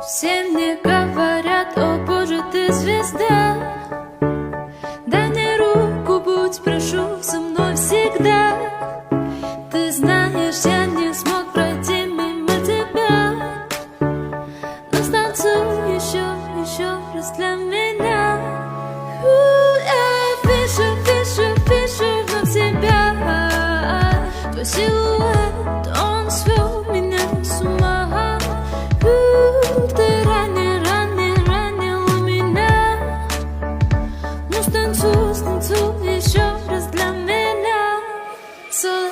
Все мне говорят: о боже, ты звезда. Дай мне руку, будь, прошу, со мной всегда. Ты знаешь, я не смог пройти мимо тебя, но станцуй еще раз для меня. Я вижу вновь тебя. Твой силуэт, он свел меня с ума. Ты ранил меня, но станцуй еще раз для меня. So